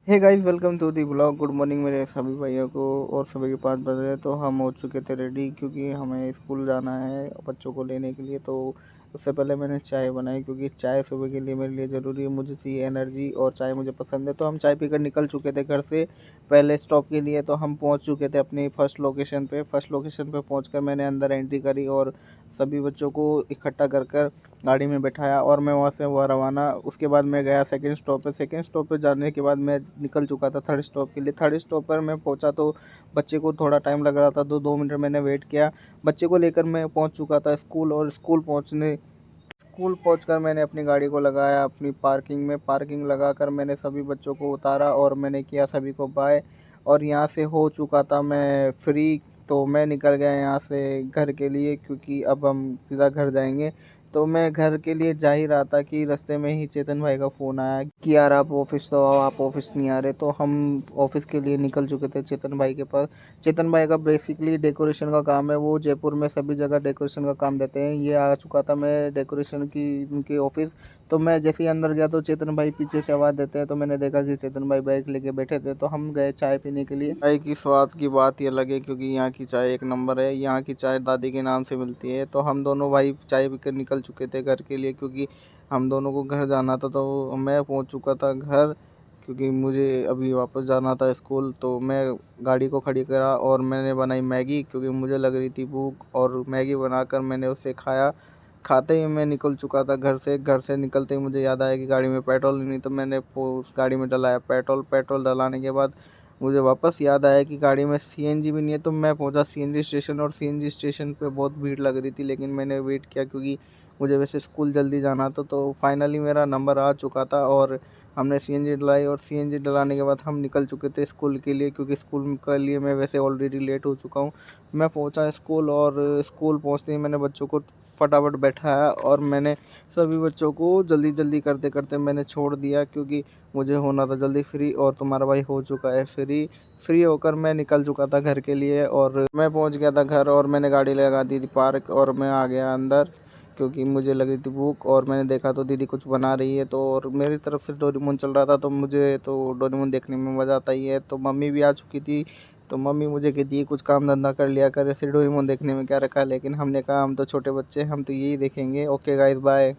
Hey guys, welcome to the blog. Good morning मेरे सभी भाइयों को। और सुबह के 5 बज रहे तो हम हो चुके थे रेडी, क्योंकि हमें स्कूल जाना है बच्चों को लेने के लिए। तो उससे पहले मैंने चाय बनाई, क्योंकि चाय सुबह के लिए मेरे लिए ज़रूरी है। मुझे चाहिए एनर्जी और चाय मुझे पसंद है। तो हम चाय पीकर निकल चुके थे घर से पहले स्टॉप के लिए। तो हम पहुंच चुके थे अपनी फर्स्ट लोकेशन पे। पहुंचकर मैंने अंदर एंट्री करी और सभी बच्चों को इकट्ठा कर कर गाड़ी में बैठाया और मैं वहाँ से हुआ रवाना। उसके बाद मैं गया सेकंड स्टॉप पे। सेकंड स्टॉप पे जाने के बाद मैं निकल चुका था थर्ड स्टॉप के लिए। थर्ड स्टॉप पर मैं पहुँचा तो बच्चे को थोड़ा टाइम लग रहा था, तो 2 मिनट मैंने वेट किया। बच्चे को लेकर मैं पहुँच चुका था स्कूल। और स्कूल पहुंचकर मैंने अपनी गाड़ी को लगाया अपनी पार्किंग में। पार्किंग लगाकर मैंने सभी बच्चों को उतारा और मैंने किया सभी को बाय। और यहाँ से हो चुका था मैं फ्री। तो मैं निकल गया यहाँ से घर के लिए, क्योंकि अब हम सीधा घर जाएंगे। तो मैं घर के लिए जा ही रहा था कि रास्ते में ही चेतन भाई का फ़ोन आया कि यार आप ऑफिस तो आओ, आप ऑफिस नहीं आ रहे। तो हम ऑफिस के लिए निकल चुके थे चेतन भाई के पास। चेतन भाई का बेसिकली डेकोरेशन का काम है। वो जयपुर में सभी जगह डेकोरेशन का काम देते हैं। ये आ चुका था मैं डेकोरेशन की उनके ऑफिस। तो मैं जैसे ही अंदर गया तो चेतन भाई पीछे से आवाज़ देते हैं। तो मैंने देखा कि चेतन भाई बाइक लेके बैठे थे। तो हम गए चाय पीने के लिए। चाय की स्वाद की बात ही अलग है, क्योंकि यहाँ की चाय एक नंबर है। यहाँ की चाय दादी के नाम से मिलती है। तो हम दोनों भाई चाय पीकर निकल चुके थे घर के लिए, क्योंकि हम दोनों को घर जाना था। तो मैं पहुँच चुका था घर, क्योंकि मुझे अभी वापस जाना था स्कूल। तो मैं गाड़ी को खड़ी करा और मैंने बनाई मैगी, क्योंकि मुझे लग रही थी भूख। और मैगी बनाकर मैंने उसे खाया। खाते ही मैं निकल चुका था घर से। घर से निकलते ही मुझे याद आया कि गाड़ी में पेट्रोल ही नहीं। तो मैंने उस गाड़ी में डलाया पेट्रोल। पेट्रोल डलाने के बाद मुझे वापस याद आया कि गाड़ी में सीएनजी भी नहीं है। तो मैं पहुंचा सीएनजी स्टेशन। और सीएनजी स्टेशन पे बहुत भीड़ लग रही थी, लेकिन मैंने वेट किया, क्योंकि मुझे वैसे स्कूल जल्दी जाना था। तो फाइनली मेरा नंबर आ चुका था और हमने सीएनजी डलाई। और सीएनजी डलाने के बाद हम निकल चुके थे स्कूल के लिए, क्योंकि स्कूल के लिए मैं वैसे ऑलरेडी लेट हो चुका हूँ। मैं पहुँचा स्कूल और स्कूल पहुँचते ही मैंने बच्चों को फटाफट बैठाया और मैंने सभी बच्चों को जल्दी जल्दी करते करते मैंने छोड़ दिया, क्योंकि मुझे होना था जल्दी फ्री। और तुम्हारा भाई हो चुका है फ्री। फ्री होकर मैं निकल चुका था घर के लिए और मैं पहुंच गया था घर। और मैंने गाड़ी लगा दी थी पार्क और मैं आ गया अंदर, क्योंकि मुझे लग रही थी भूख। और मैंने देखा तो दीदी कुछ बना रही है। तो और मेरी तरफ से डोरेमोन चल रहा था, तो मुझे तो डोरेमोन देखने में मज़ा आता ही है। तो मम्मी भी आ चुकी थी। तो मम्मी मुझे कहती है कुछ काम धंधा कर लिया कर, ऐसे डोरेमोन देखने में क्या रखा है। लेकिन हमने कहा हम तो छोटे बच्चे, हम तो यही देखेंगे। Okay guys, bye.